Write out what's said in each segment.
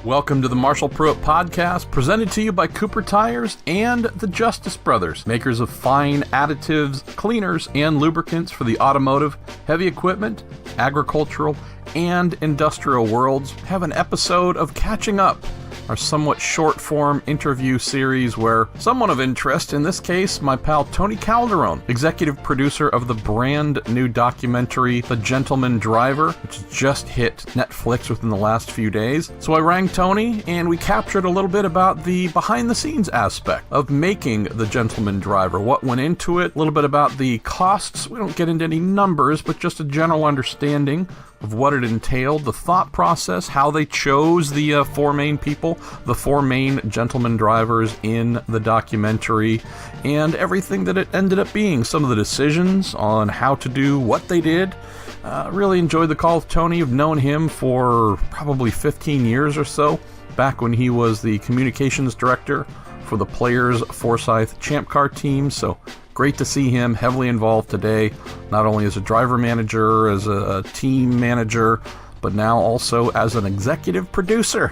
Welcome to the Marshall Pruett Podcast, presented to you by Cooper Tires and the Justice Brothers, makers of fine additives, cleaners, and lubricants for the automotive, heavy equipment, agricultural, and industrial worlds. Have an episode of Catching Up, our somewhat short-form interview series where someone of interest, in this case, my pal Toni Calderon, executive producer of the brand new documentary The Gentleman Driver, which just hit Netflix within the last few days. So I rang Toni and we captured a little bit about the behind-the-scenes aspect of making The Gentleman Driver, what went into it, a little bit about the costs. We don't get into any numbers, but just a general understanding of what it entailed, the thought process, how they chose the four main people, the four main gentleman drivers in the documentary, and everything that it ended up being, some of the decisions on how to do what they did. Really enjoyed the call with Toni. I've known him for probably 15 years or so, back when he was the communications director for the Players Forsyth Champ Car team, so great to see him heavily involved today, not only as a driver manager, as a team manager, but now also as an executive producer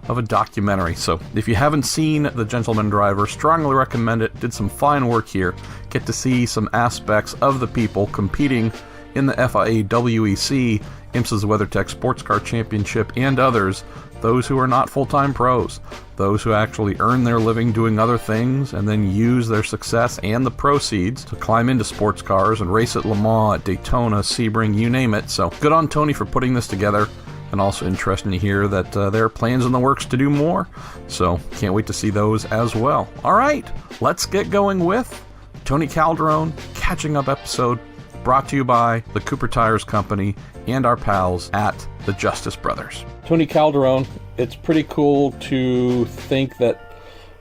of a documentary. So if you haven't seen The Gentleman Driver, strongly recommend it. Did some fine work here. Get to see some aspects of the people competing in the FIA WEC, IMSA's WeatherTech Sports Car Championship, and others, those who are not full-time pros, those who actually earn their living doing other things and then use their success and the proceeds to climb into sports cars and race at Le Mans, at Daytona, Sebring, you name it. So good on Toni for putting this together, and also interesting to hear that there are plans in the works to do more. So can't wait to see those as well. All right, let's get going with Toni Calderon Catching Up episode, brought to you by the Cooper Tires Company and our pals at the Justice Brothers. Toni Calderon, it's pretty cool to think that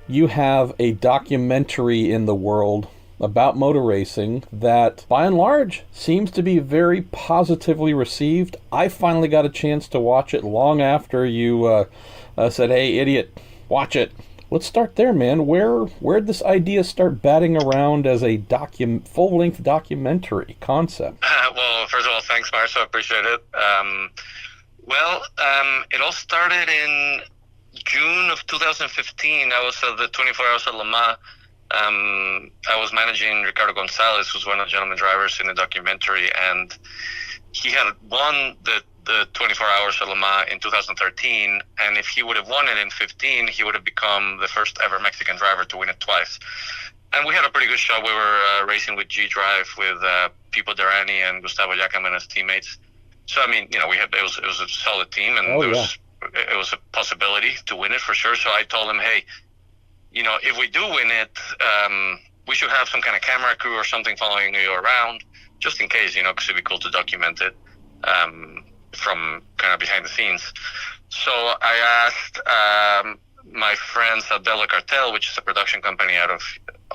you have a documentary in the world about motor racing that, by and large, seems to be very positively received. I finally got a chance to watch it long after you said, "Hey, idiot, watch it." Let's start there, man. Where'd this idea start batting around as a full-length documentary concept? Well, first of all, thanks, Marshall. I appreciate it. It all started in June of 2015. I was at the 24 Hours at Le Mans. I was managing Ricardo Gonzalez, who's one of the gentleman drivers in the documentary, and he had won the 24 Hours at Le Mans in 2013, and if he would have won it in 15, he would have become the first ever Mexican driver to win it twice. And we had a pretty good shot. We were racing with G-Drive with Pipo Derani and Gustavo Yacaman as teammates. So, I mean, you know, it was a solid team, and it was a possibility to win it for sure. So I told him, hey, you know, if we do win it, we should have some kind of camera crew or something following you around, just in case, you know, because it'd be cool to document it from kind of behind the scenes. So I asked my friends at Bella Cartel, which is a production company out of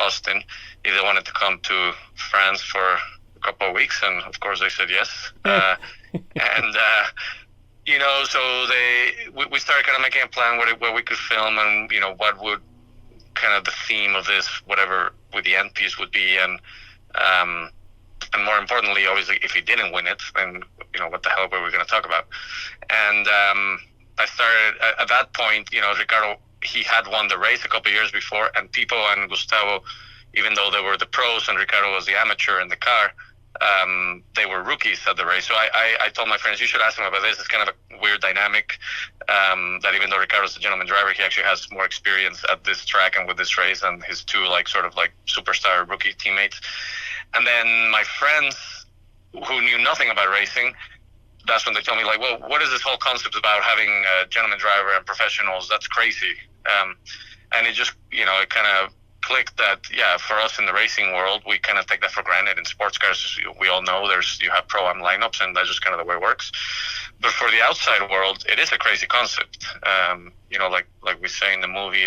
Austin, if they wanted to come to France for a couple of weeks, and of course they said yes. You know, so we started kind of making a plan where we could film, and you know, what would kind of the theme of this, whatever with the end piece would be, and more importantly, obviously, if he didn't win it, then you know, what the hell were we going to talk about? And I started at that point. You know, Ricardo, he had won the race a couple of years before, and Pipo and Gustavo, even though they were the pros and Ricardo was the amateur in the car, they were rookies at the race. So I told my friends, you should ask them about this. It's kind of a weird dynamic that even though Ricardo's a gentleman driver, he actually has more experience at this track and with this race than his two sort of superstar rookie teammates. And then my friends who knew nothing about racing, that's when they told me, well, what is this whole concept about having a gentleman driver and professionals? That's crazy. And it just, you know, it kind of clicked that, yeah, for us in the racing world, we kind of take that for granted. In sports cars, we all know you have pro-am lineups, and that's just kind of the way it works. But for the outside world, it is a crazy concept. You know, like we say in the movie,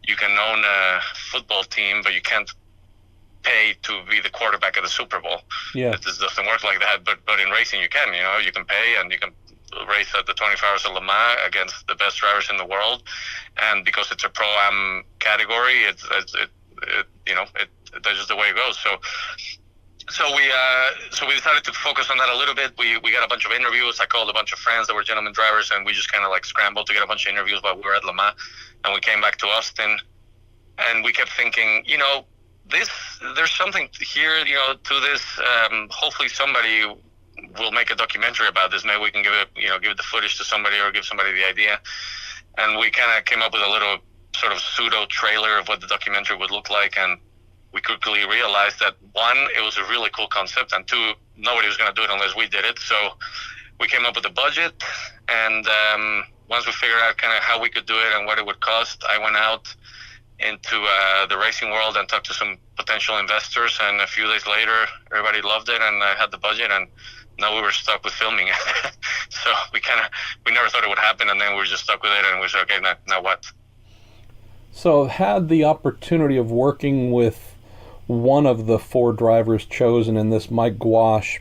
you can own a football team, but you can't pay to be the quarterback of the Super Bowl. Yeah, it just doesn't work like that. But in racing, you can. You know, you can pay, and you can race at the 24 Hours of Le Mans against the best drivers in the world, and because it's a pro-am category, that's just the way it goes. So So we decided to focus on that a little bit. We got a bunch of interviews. I called a bunch of friends that were gentlemen drivers, and we just kind of like scrambled to get a bunch of interviews while we were at Le Mans. And we came back to Austin, and we kept thinking, there's something here, to this. Hopefully somebody will make a documentary about this. Maybe we can give it the footage to somebody or give somebody the idea. And we kind of came up with a little sort of pseudo trailer of what the documentary would look like. And we quickly realized that, one, it was a really cool concept, and two, nobody was going to do it unless we did it. So we came up with a budget, and once we figured out kind of how we could do it and what it would cost, I went out into the racing world and talked to some potential investors, and a few days later, everybody loved it, and I had the budget, and now we were stuck with filming it. So we never thought it would happen, and then we were just stuck with it, and we said, okay, now what? So I've had the opportunity of working with one of the four drivers chosen in this, Mike Gouache,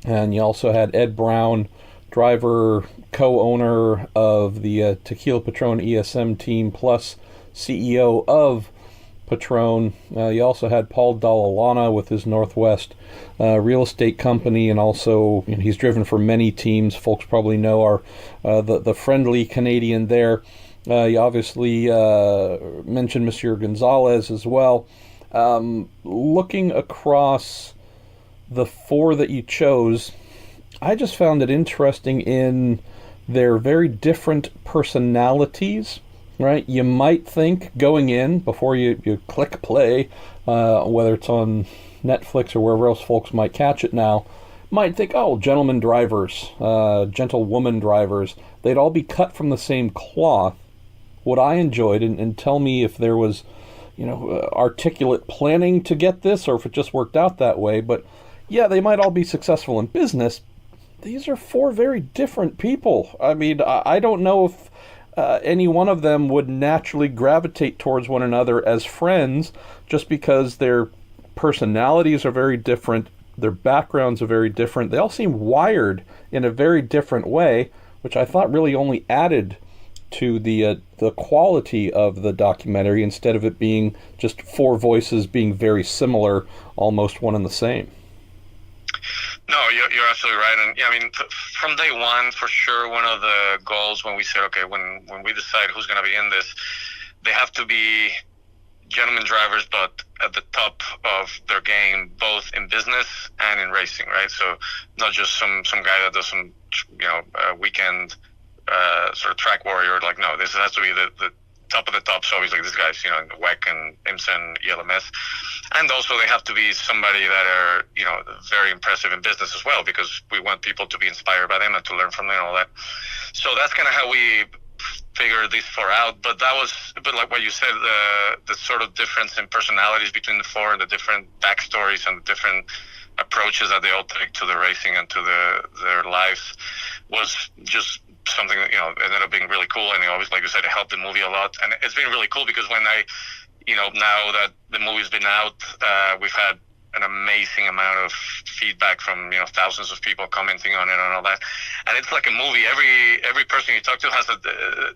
and you also had Ed Brown, driver, co-owner of the Tequila Patron ESM team, plus CEO of Patron. You also had Paul Dalalana with his Northwest real estate company, and also he's driven for many teams. Folks probably know are the friendly Canadian there. You obviously mentioned Monsieur Gonzalez as well. Looking across the four that you chose, I just found it interesting in their very different personalities, right? You might think going in, before you click play, whether it's on Netflix or wherever else folks might catch it now, might think, oh, gentlemen drivers, gentlewoman drivers, they'd all be cut from the same cloth. What I enjoyed, and tell me if there was articulate planning to get this, or if it just worked out that way. But yeah, they might all be successful in business. These are four very different people. I mean, I don't know if any one of them would naturally gravitate towards one another as friends, just because their personalities are very different, their backgrounds are very different. They all seem wired in a very different way, which I thought really only added to the quality of the documentary, instead of it being just four voices being very similar, almost one and the same. No, you're absolutely right. And I mean, from day one, for sure, one of the goals when we said, okay, when we decide who's going to be in this, they have to be gentlemen drivers, but at the top of their game, both in business and in racing, right? So not just some guy that does some, weekend sort of track warrior. Like, no, this has to be the top of the top. So always like these guys, in WEC and IMSA and ELMS. And also they have to be somebody that are, very impressive in business as well, because we want people to be inspired by them and to learn from them and all that. So that's kind of how we figured these four out. But that was a bit like what you said, the sort of difference in personalities between the four, and the different backstories and the different approaches that they all take to the racing and to their lives was just something that, ended up being really cool. And always, like you said, it helped the movie a lot. And it's been really cool because when now that the movie's been out, we've had an amazing amount of feedback from, thousands of people commenting on it and all that. And it's like a movie. Every person you talk to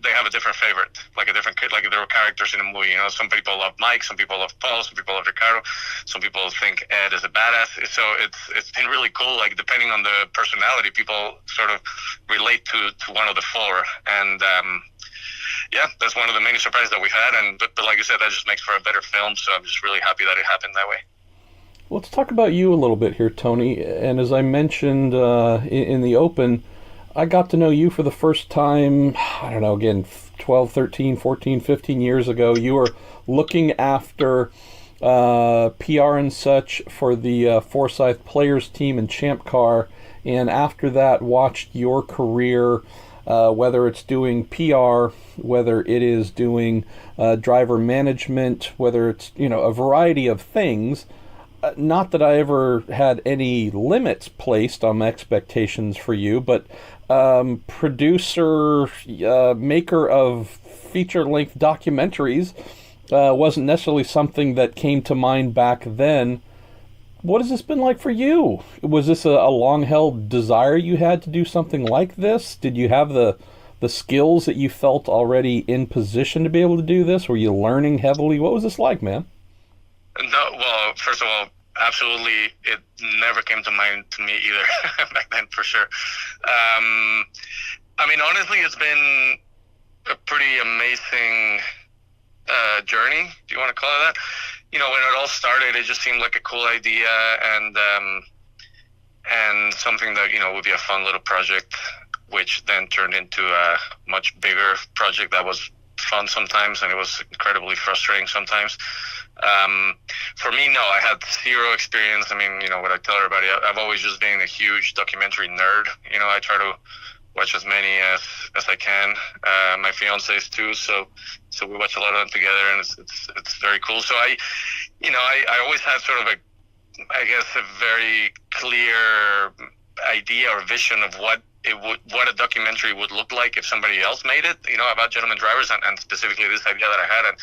they have a different favorite, like there were characters in a movie. Some people love Mike, some people love Paul, some people love Ricardo, some people think Ed is a badass. So it's been really cool. Like, depending on the personality, people sort of relate to one of the four. And yeah, that's one of the many surprises that we've had. But like I said, that just makes for a better film. So I'm just really happy that it happened that way. Let's talk about you a little bit here, Toni. And as I mentioned in the open, I got to know you for the first time, 12, 13, 14, 15 years ago. You were looking after PR and such for the Forsyth Players team in Champ Car. And after that, watched your career, whether it's doing PR, whether it is doing driver management, whether it's, a variety of things. Not that I ever had any limits placed on my expectations for you, but producer, maker of feature-length documentaries wasn't necessarily something that came to mind back then. What has this been like for you? Was this a long-held desire you had to do something like this? Did you have the skills that you felt already in position to be able to do this? Were you learning heavily? What was this like, man? No, well, first of all, absolutely, it never came to mind to me either back then, for sure. I mean, honestly, it's been a pretty amazing journey. Do you want to call it that? You know, when it all started, it just seemed like a cool idea and something that, you know, would be a fun little project, which then turned into a much bigger project that was fun sometimes, and it was incredibly frustrating sometimes. For me, no, I had zero experience. I mean, you know, what I tell everybody, I've always just been a huge documentary nerd. You know, I try to watch as many as I can. My fiance is too, so we watch a lot of them together, and it's very cool. So I always had sort of I guess a very clear idea or vision of what a documentary would look like if somebody else made it, you know, about gentleman drivers, and specifically this idea that I had, and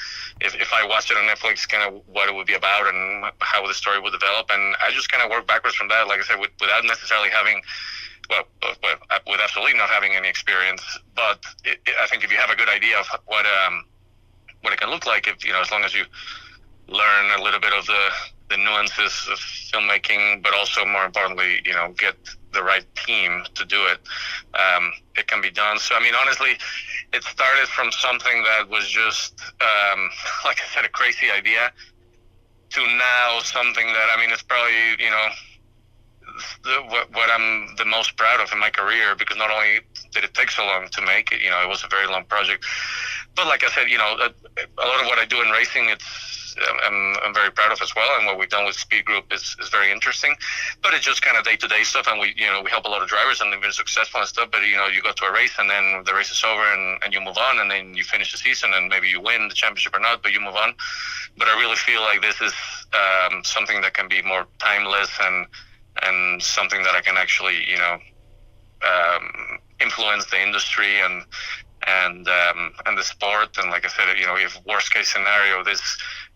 if I watched it on Netflix, kind of what it would be about and how the story would develop. And I just kind of worked backwards from that, like I said, without necessarily having, with absolutely not having any experience. But I think if you have a good idea of what it can look like, if, you know, as long as you learn a little bit of the nuances of filmmaking, but also more importantly, you know, get the right team to do it, it can be done. So, I mean, honestly, it started from something that was just, like I said, a crazy idea, to now something that, I mean, it's probably, you know, what I'm the most proud of in my career, because not only did it take so long to make it, you know, it was a very long project, but like I said, you know, a lot of what I do in racing, I'm very proud of as well, and what we've done with Speed Group is very interesting. But it's just kind of day-to-day stuff, and we help a lot of drivers, and they've been successful and stuff. But you know, you go to a race, and then the race is over, and you move on, and then you finish the season, and maybe you win the championship or not, but you move on. But I really feel like this is something that can be more timeless, and something that I can actually, you know, influence the industry and the sport. And like I said, you know, if worst case scenario, this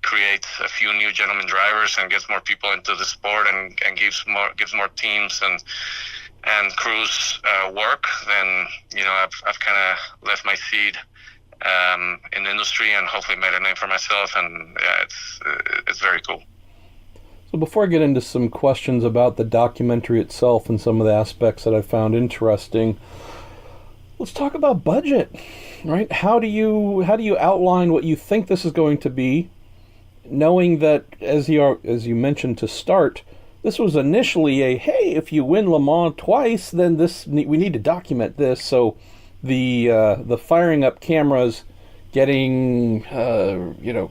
creates a few new gentleman drivers and gets more people into the sport, and gives more teams and crews work, then, you know, I've kind of left my seed in the industry, and hopefully made a name for myself. And yeah, it's very cool. So before I get into some questions about the documentary itself and some of the aspects that I found interesting, let's talk about budget, right? How do you outline what you think this is going to be, knowing that, as you mentioned to start, this was initially hey, if you win Le Mans twice, then we need to document this. So the firing up cameras, getting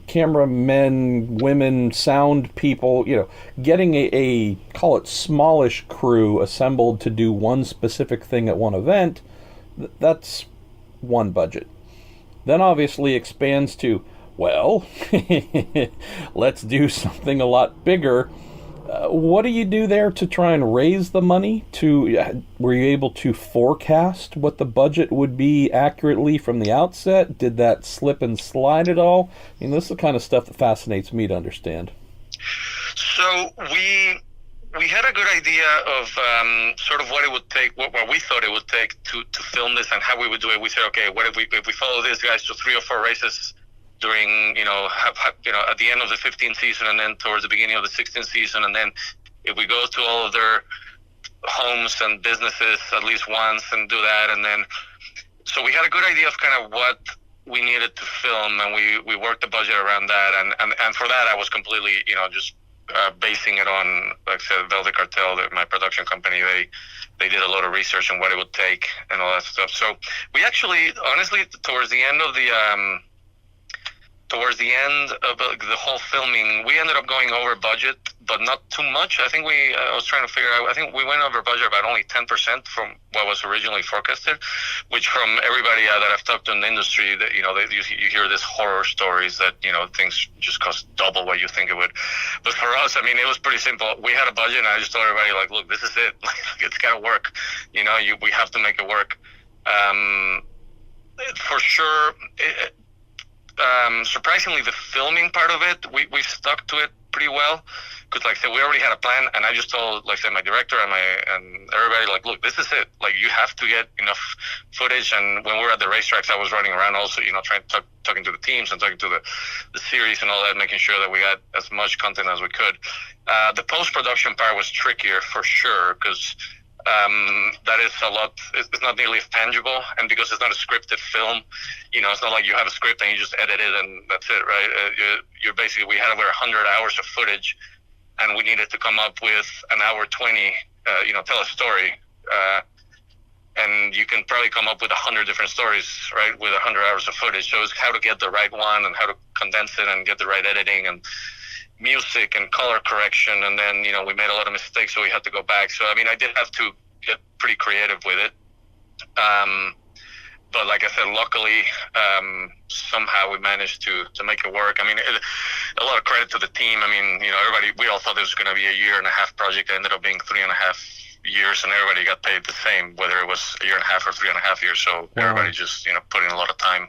cameramen, women, sound people, you know, getting a call it smallish crew assembled to do one specific thing at one event, that's one budget. Then obviously expands to, well, let's do something a lot bigger. What do you do there to try and raise the money? Were you able to forecast what the budget would be accurately from the outset? Did that slip and slide at all? I mean, this is the kind of stuff that fascinates me to understand. So we had a good idea of sort of what it would take, what we thought it would take to film this, and how we would do it. We said, okay, what if we follow these guys to 3 or 4 races during, you know, at the end of the 15th season, and then towards the beginning of the 16th season, and then if we go to all of their homes and businesses at least once and do that, and then so we had a good idea of kind of what we needed to film, and we worked the budget around that, and for that I was completely, you know, just basing it on, like I said, Velvet Cartel, my production company. They did a lot of research on what it would take and all that stuff. So we actually, honestly, towards the end of the whole filming, we ended up going over budget, but not too much. I think I was trying to figure out, I think we went over budget about only 10% from what was originally forecasted, which from everybody that I've talked to in the industry, that, you know, you hear this horror stories that, you know, things just cost double what you think it would. But for us, I mean, it was pretty simple. We had a budget, and I just told everybody, like, look, this is it. It's got to work. You know, we have to make it work. For sure, surprisingly, the filming part of it, we stuck to it pretty well, because like I said, we already had a plan, and I just told, like I said, my director and everybody, like, look, this is it. Like, you have to get enough footage. And when we were at the racetracks, I was running around also, talking to the teams and talking to the series and all that, making sure that we had as much content as we could. The post-production part was trickier for sure, because that is a lot. It's not nearly as tangible, and because it's not a scripted film, it's not like you have a script and you just edit it and that's it, right? You're basically, we had over 100 hours of footage, and we needed to come up with an hour 20, tell a story, and you can probably come up with 100 different stories, right, with 100 hours of footage. So it's how to get the right one and how to condense it and get the right editing and music and color correction, and then we made a lot of mistakes, so we had to go back. So I did have to get pretty creative with it, but like I said, luckily somehow we managed to make it work. A lot of credit to the team. Everybody, we all thought it was going to be a 1.5-year project. It ended up being 3.5 years, and everybody got paid the same, whether it was 1.5 years or 3.5 years. So everybody just put in a lot of time,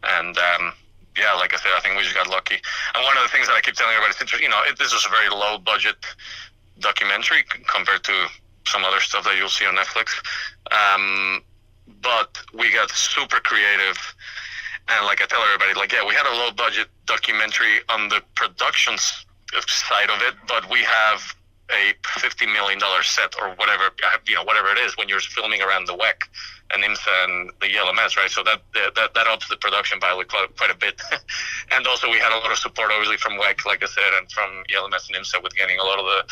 and yeah, like I said, I think we just got lucky. And one of the things that I keep telling everybody, this is a very low budget documentary compared to some other stuff that you'll see on Netflix. But we got super creative. And like I tell everybody, we had a low budget documentary on the production side of it, but we have a $50 million set or whatever it is when you're filming around the WEC and IMSA and the ELMS, right? So that ups the production value quite a bit. And also we had a lot of support, obviously, from WEC, like I said, and from ELMS and IMSA with getting a lot of the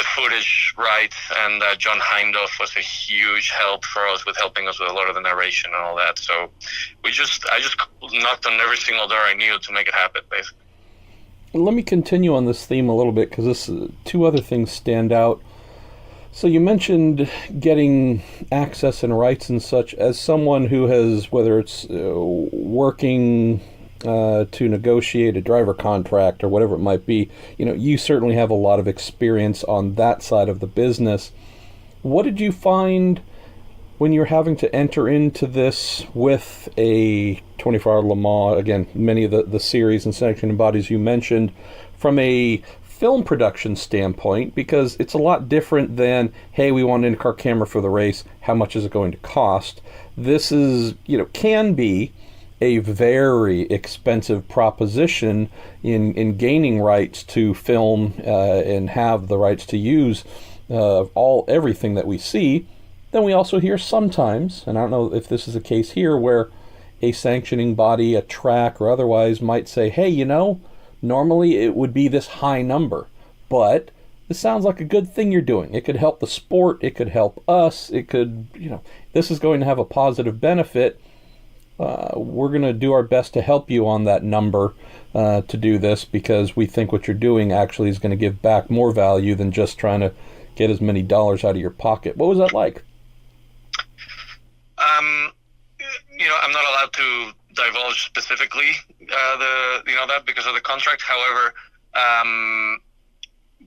footage right. And John Hindhoff was a huge help for us with helping us with a lot of the narration and all that. So I just knocked on every single door I knew to make it happen, basically. Let me continue on this theme a little bit, because two other things stand out. So you mentioned getting access and rights and such. As someone who has, whether it's working to negotiate a driver contract or whatever it might be, you certainly have a lot of experience on that side of the business. What did you find when you're having to enter into this with a 24-hour Le Mans, again, many of the series and sanctioning bodies you mentioned, from a film production standpoint? Because it's a lot different than, hey, we want an in-car camera for the race, how much is it going to cost? This is, can be a very expensive proposition in gaining rights to film and have the rights to use everything that we see. Then we also hear sometimes, and I don't know if this is the case here, where a sanctioning body, a track or otherwise, might say, hey, normally it would be this high number, but this sounds like a good thing you're doing. It could help the sport, it could help us, it could, this is going to have a positive benefit. We're going to do our best to help you on that number to do this, because we think what you're doing actually is going to give back more value than just trying to get as many dollars out of your pocket. What was that like? I'm not allowed to divulge specifically that because of the contract. However,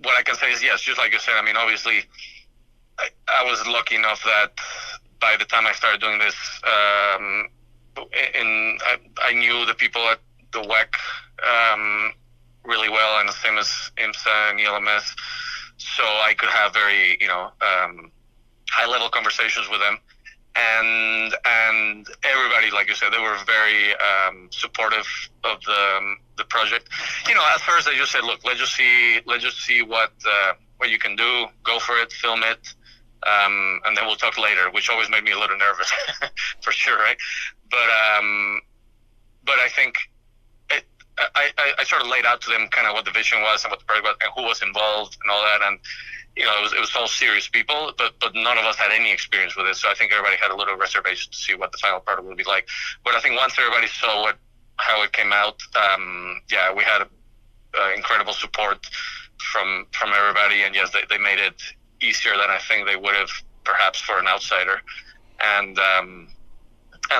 what I can say is yes, just like you said. Obviously, I was lucky enough that by the time I started doing this, I knew the people at the WEC really well, and the same as IMSA and ELMS, so I could have very high-level conversations with them. And everybody, like you said, they were very supportive of the project. At first they just said, look, let's just see what you can do. Go for it, film it, and then we'll talk later, which always made me a little nervous, for sure, right? But I think I sort of laid out to them kind of what the vision was and what the project was and who was involved and all that, and it was all serious people, but none of us had any experience with it. So I think everybody had a little reservation to see what the final product would be like. But I think once everybody saw how it came out, we had incredible support from everybody. And yes, they made it easier than I think they would have perhaps for an outsider. And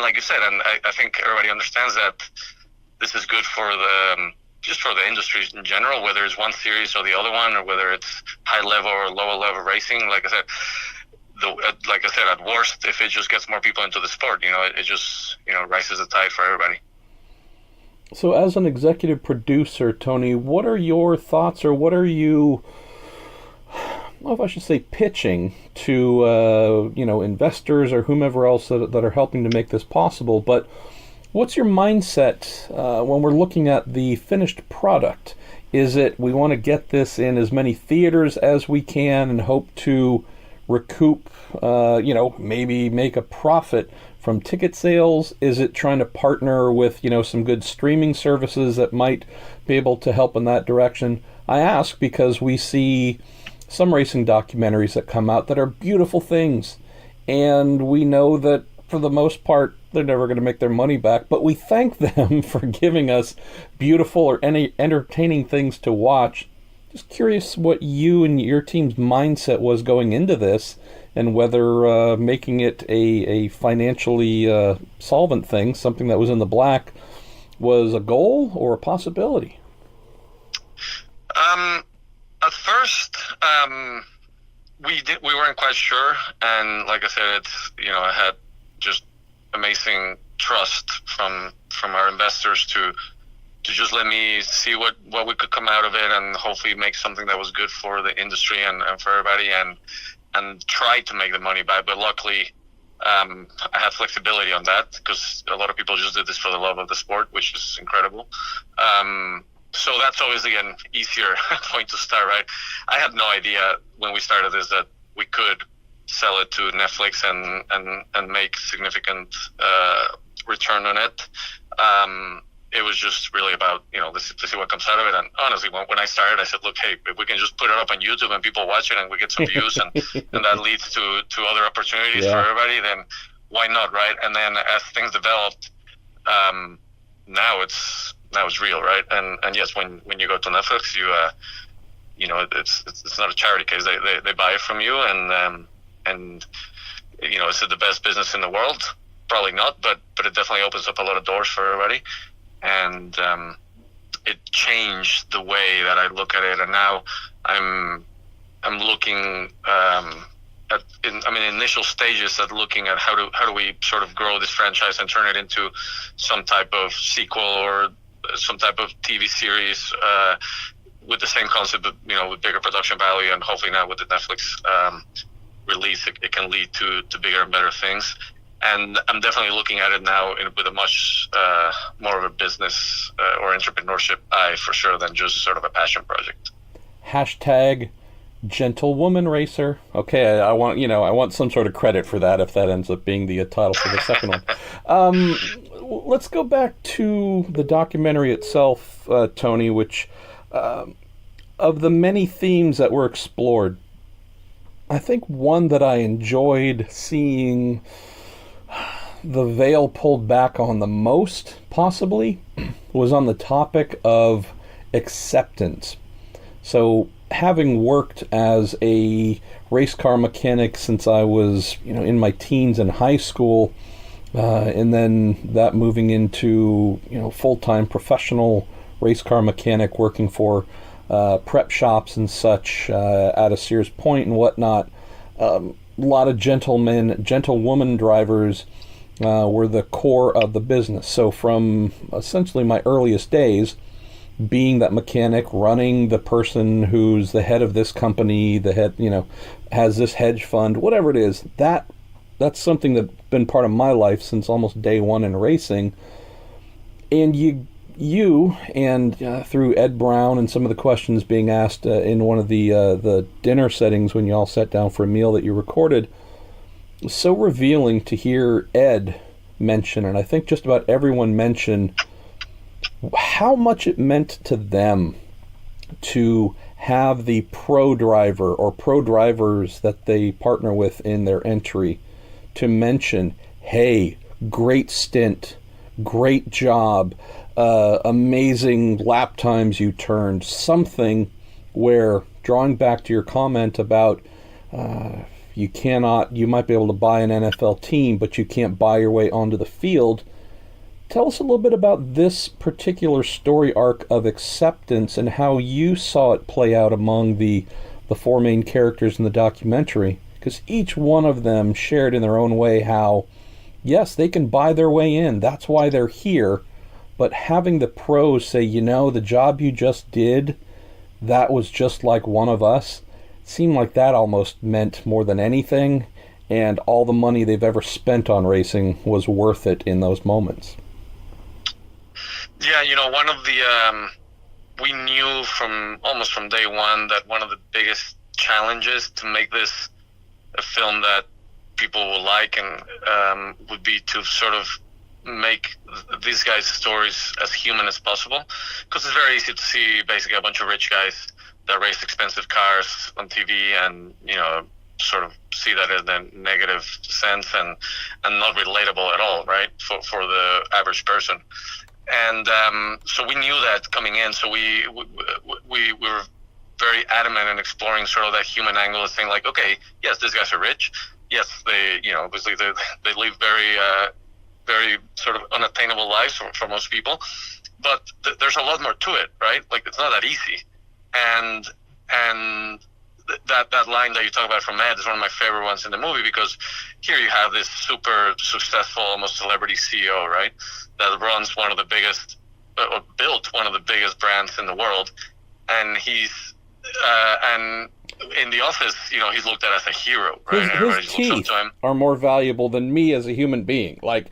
like you said, and I think everybody understands that this is good for just for the industry in general, whether it's one series or the other one, or whether it's high level or lower level racing. Like I said, at worst, if it just gets more people into the sport, it just rises the tide for everybody. So as an executive producer, Toni, what are your thoughts, or what are you, I don't know if I should say, pitching to investors or whomever else that are helping to make this possible, but what's your mindset when we're looking at the finished product? Is it we want to get this in as many theaters as we can and hope to recoup, maybe make a profit from ticket sales? Is it trying to partner with, some good streaming services that might be able to help in that direction? I ask because we see some racing documentaries that come out that are beautiful things, and we know that for the most part they're never going to make their money back, but we thank them for giving us beautiful or any entertaining things to watch. Just curious what you and your team's mindset was going into this, and whether making it a financially solvent thing, something that was in the black, was a goal or a possibility. At first, we weren't quite sure, and like I said, I had just amazing trust from our investors to just let me see what we could come out of it, and hopefully make something that was good for the industry and for everybody, and try to make the money back. But luckily, I had flexibility on that, because a lot of people just did this for the love of the sport, which is incredible. So that's always, again, easier point to start, right? I had no idea when we started this that we could sell it to Netflix and make significant return on it. It was just really about, let's see what comes out of it. And honestly, when I started, I said, look, hey, if we can just put it up on YouTube and people watch it and we get some views and that leads to other opportunities for everybody, then why not, right? And then as things developed, now it's real, right? And yes, when you go to Netflix, it's not a charity case. They buy it from you, and is it the best business in the world? Probably not, but it definitely opens up a lot of doors for everybody. And it changed the way that I look at it. And now I'm looking initial stages at looking at how do we sort of grow this franchise and turn it into some type of sequel or some type of TV series with the same concept, but with bigger production value, and hopefully now with the Netflix release, it can lead to bigger and better things. And I'm definitely looking at it now with a much more of a business or entrepreneurship eye, for sure, than just sort of a passion project. Hashtag Gentlewoman Racer. Okay, I want some sort of credit for that if that ends up being the title for the second one. Let's go back to the documentary itself, Toni, which of the many themes that were explored, I think one that I enjoyed seeing the veil pulled back on the most, possibly, was on the topic of acceptance. So, having worked as a race car mechanic since I was, in my teens in high school, and then that moving into, full-time professional race car mechanic working for prep shops and such at a Sears Point and whatnot, a lot of gentlewoman drivers were the core of the business. So from essentially my earliest days, being that mechanic, running the person who's the head of this company, the head, has this hedge fund, whatever it is, that's something that's been part of my life since almost day one in racing. And you and through Ed Brown and some of the questions being asked in one of the dinner settings when you all sat down for a meal that you recorded, was so revealing to hear Ed mention, and I think just about everyone mention, how much it meant to them to have the pro driver or pro drivers that they partner with in their entry to mention, hey, great stint, great job, amazing lap times you turned, something where, drawing back to your comment about you might be able to buy an NFL team, but you can't buy your way onto the field. Tell us a little bit about this particular story arc of acceptance and how you saw it play out among the four main characters in the documentary, because each one of them shared in their own way how, yes, they can buy their way in. That's why they're here. but having the pros say, the job you just did, that was just like one of us, seemed like that almost meant more than anything, and all the money they've ever spent on racing was worth it in those moments. Yeah, one of the we knew almost from day one that one of the biggest challenges to make this a film that people will like and would be to sort of make these guys' stories as human as possible, because it's very easy to see basically a bunch of rich guys that race expensive cars on TV and sort of see that in a negative sense and not relatable at all, right, for the average person. And so we knew that coming in, so we were very adamant in exploring sort of that human angle of saying, like, okay, yes, these guys are rich, yes, they obviously they live very very sort of unattainable lives for most people, but there's a lot more to it, right? Like, it's not that easy. And that line that you talk about from Ed is one of my favorite ones in the movie, because here you have this super successful, almost celebrity CEO, right, that runs one of the biggest, or built one of the biggest brands in the world, and he's and in the office, he's looked at as a hero, right? His teeth are more valuable than me as a human being. Like,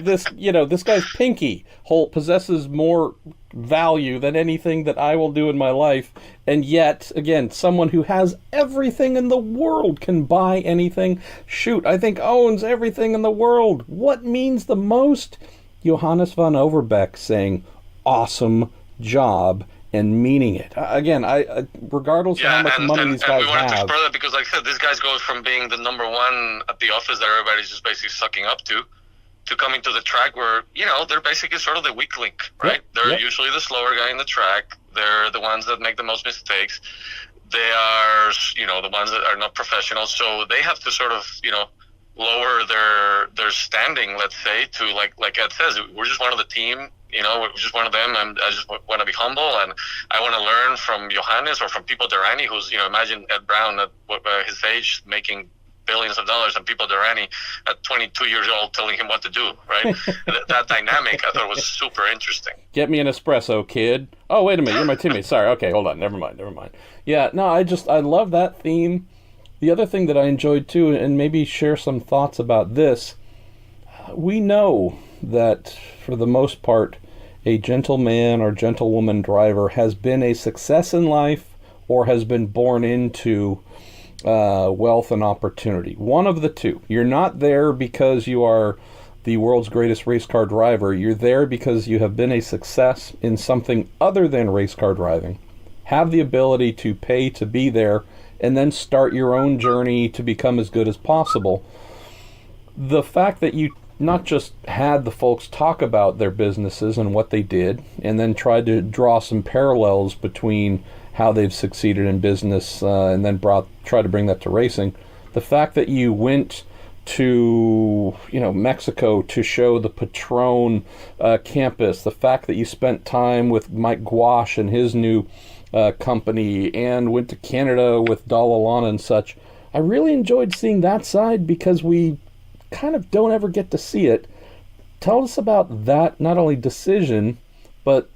this guy's pinky possesses more value than anything that I will do in my life. And yet, again, someone who has everything in the world can buy anything. Shoot, I think owns everything in the world. What means the most? Johannes von Overbeck saying, "Awesome job," and meaning it. Again, regardless of how much money these guys have. We wanted to explore that because, like I said, these guys go from being the number one at the office that everybody's just basically sucking up to coming to the track where, they're basically sort of the weak link, right? They're usually the slower guy in the track. They're the ones that make the most mistakes. They are, the ones that are not professional. So they have to sort of, lower their standing, let's say, to like Ed says, we're just one of the team. We're just one of them. I just want to be humble, and I want to learn from Johannes or from Pipo Derani, who's, imagine Ed Brown at his age making billions of dollars, and Pipo Derani at 22 years old telling him what to do, right? That dynamic I thought was super interesting. Get me an espresso, kid. Oh, wait a minute, you're my teammate. Sorry, okay, hold on, never mind. Yeah, no, I love that theme. The other thing that I enjoyed too, and maybe share some thoughts about this, we know that for the most part, a gentleman or gentlewoman driver has been a success in life or has been born into wealth and opportunity. One of the two. You're not there because you are the world's greatest race car driver. You're there because you have been a success in something other than race car driving, have the ability to pay to be there, and then start your own journey to become as good as possible. The fact that you not just had the folks talk about their businesses and what they did, and then tried to draw some parallels between how they've succeeded in business, and then try to bring that to racing. The fact that you went to Mexico to show the Patron campus, the fact that you spent time with Mike Gouache and his new company, and went to Canada with Dalla Lana and such. I really enjoyed seeing that side because we kind of don't ever get to see it. Tell us about that, not only decision, but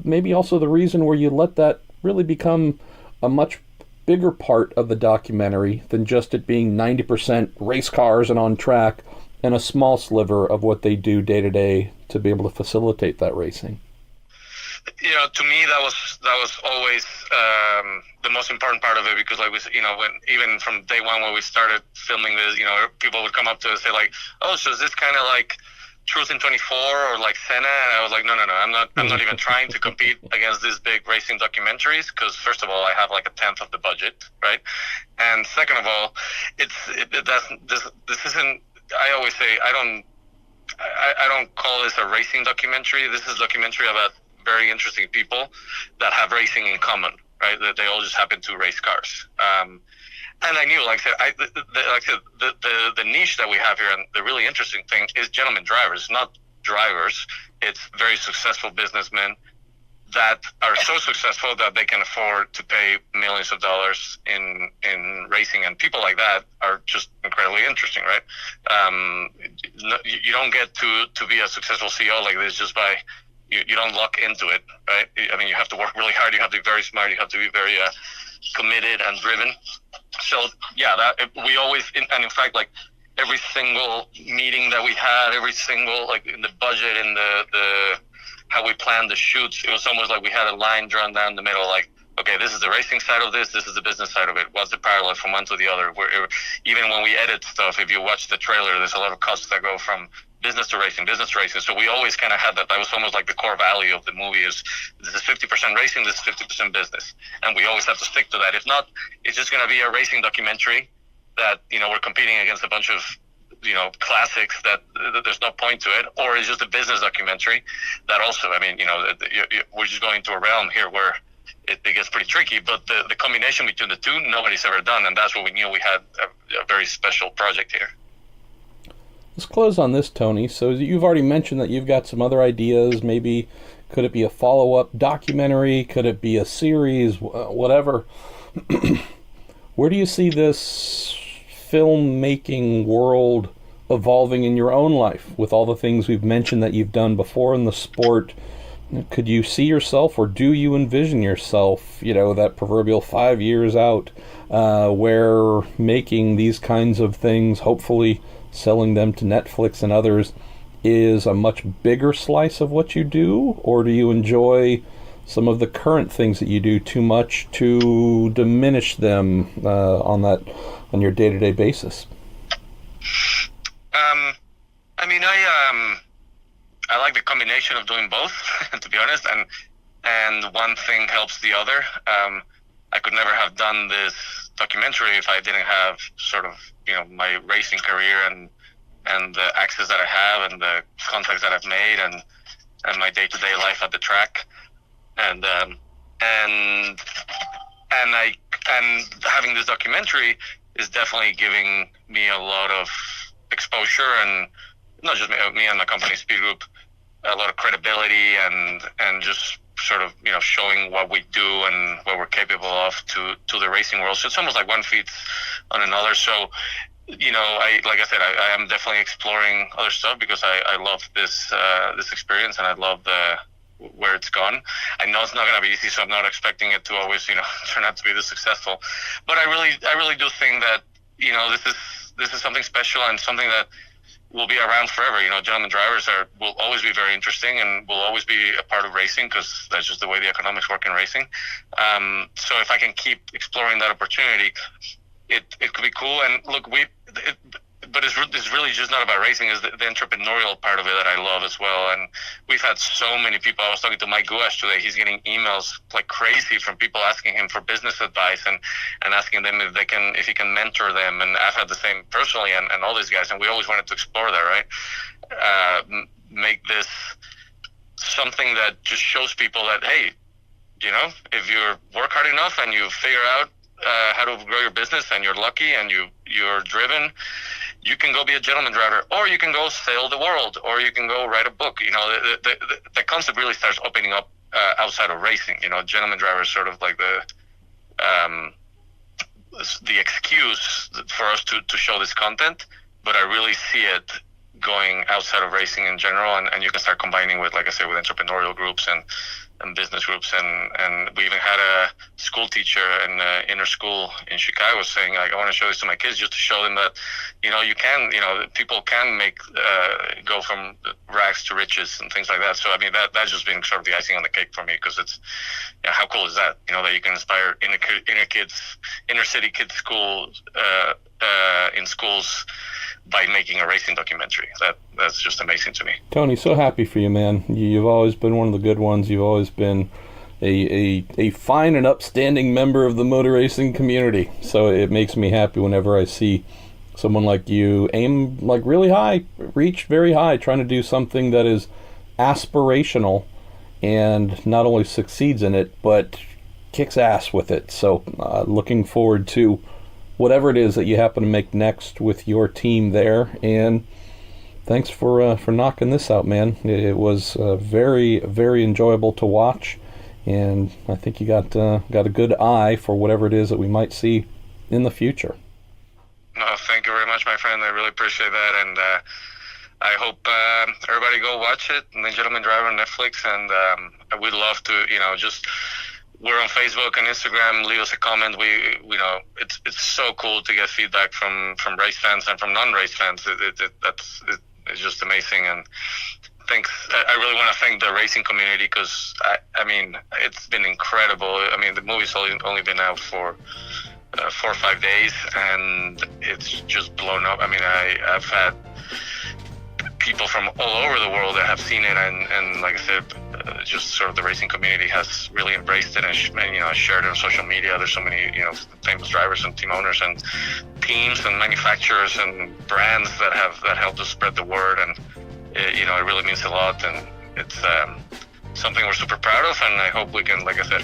maybe also the reason where you let that really become a much bigger part of the documentary than just it being 90% race cars and on track, and a small sliver of what they do day to day to be able to facilitate that racing. To me, that was always the most important part of it, because when even from day one when we started filming this, people would come up to us and say like, "Oh, so is this kind of like Truth in 24 or like Senna?" And I was like, no, I'm not even trying to compete against these big racing documentaries, because first of all, I have like a tenth of the budget, right? And second of all, this isn't. I always say I don't call this a racing documentary. This is a documentary about very interesting people that have racing in common, right? That they all just happen to race cars. And I knew, like I said, the niche that we have here, and the really interesting thing is gentlemen drivers, not drivers. It's very successful businessmen that are so successful that they can afford to pay millions of dollars in racing, and people like that are just incredibly interesting, right? you don't get to be a successful CEO like this just by you don't luck into it, right? I mean, you have to work really hard. You have to be very smart. You have to be very committed and driven. So yeah, we always, and in fact, like every single meeting that we had, every single, like in the budget and the how we planned the shoots, it was almost like we had a line drawn down the middle, like, okay, this is the racing side of this is the business side of it. What's the parallel from one to the other? Even when we edit stuff, if you watch the trailer, there's a lot of costs that go from business to racing. So we always kind of had that. That was almost like the core value of the movie is this is 50% racing, this is 50% business. And we always have to stick to that. If not, it's just going to be a racing documentary that, we're competing against a bunch of, classics that there's no point to it, or it's just a business documentary that also, I mean, we're just going to a realm here where it gets pretty tricky, but the combination between the two, nobody's ever done, and that's what we knew we had a very special project here. Let's close on this, Toni. So you've already mentioned that you've got some other ideas. Maybe could it be a follow-up documentary? Could it be a series? Whatever. Where do you see this filmmaking world evolving in your own life with all the things we've mentioned that you've done before in the sport? Could you see yourself, or do you envision yourself, that proverbial 5 years out, where making these kinds of things, hopefully selling them to Netflix and others, is a much bigger slice of what you do? Or do you enjoy some of the current things that you do too much to diminish them on your day-to-day basis? I mean, I like the combination of doing both, to be honest, and one thing helps the other. I could never have done this documentary if I didn't have sort of, my racing career and the access that I have and the contacts that I've made and my day-to-day life at the track. And having this documentary is definitely giving me a lot of exposure, and not just me and my company Speed Group, a lot of credibility and just sort of showing what we do and what we're capable of to the racing world. So it's almost like one feeds on another. So like I said, I am definitely exploring other stuff because I love this experience, and I love where it's gone. I know it's not going to be easy, so I'm not expecting it to always turn out to be this successful. But I really do think that this is something special and something that will be around forever. Gentlemen drivers will always be very interesting and will always be a part of racing because that's just the way the economics work in racing. So if I can keep exploring that opportunity, it could be cool. And look, but it's really just not about racing. It's the entrepreneurial part of it that I love as well. And we've had so many people. I was talking to Mike Guash today. He's getting emails like crazy from people asking him for business advice and asking them if he can mentor them. And I've had the same personally and all these guys. And we always wanted to explore that, right? Make this something that just shows people that, hey, if you work hard enough and you figure out how to grow your business and you're lucky and you're driven, you can go be a gentleman driver, or you can go sail the world, or you can go write a book. The concept really starts opening up outside of racing. Gentleman driver is sort of like the excuse for us to show this content, but I really see it going outside of racing in general, and you can start combining with, like I said, with entrepreneurial groups and business groups, and we even had a school teacher in inner school in Chicago saying, like, I want to show this to my kids just to show them that, people can make go from rags to riches and things like that. So I mean, that's just been sort of the icing on the cake for me, because it's, how cool is that? That you can inspire inner city kids schools in schools by making a racing documentary. That's just amazing to me. Toni, so happy for you, man. You've always been one of the good ones. You've always been a fine and upstanding member of the motor racing community. So it makes me happy whenever I see someone like you aim like really high, reach very high, trying to do something that is aspirational and not only succeeds in it, but kicks ass with it. So looking forward to whatever it is that you happen to make next with your team there. And thanks for knocking this out, man. It was very, very enjoyable to watch, and I think you got a good eye for whatever it is that we might see in the future. No, thank you very much, my friend. I really appreciate that, and I hope everybody go watch it, The Gentleman Driver on Netflix, and I would love to, just we're on Facebook and Instagram. Leave us a comment. It's so cool to get feedback from race fans and from non-race fans. It's just amazing, and thanks. I really want to thank the racing community because I mean it's been incredible. I mean the movie's only been out for 4 or 5 days, and it's just blown up. I mean I've had people from all over the world that have seen it, and like I said, just sort of the racing community has really embraced it and shared it on social media. There's so many famous drivers and team owners and teams and manufacturers and brands that have helped us spread the word, and it really means a lot, and it's something we're super proud of, and I hope we can, like I said,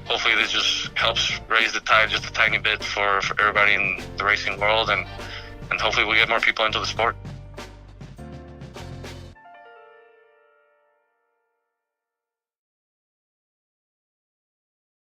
hopefully this just helps raise the tide just a tiny bit for everybody in the racing world, and hopefully we get more people into the sport.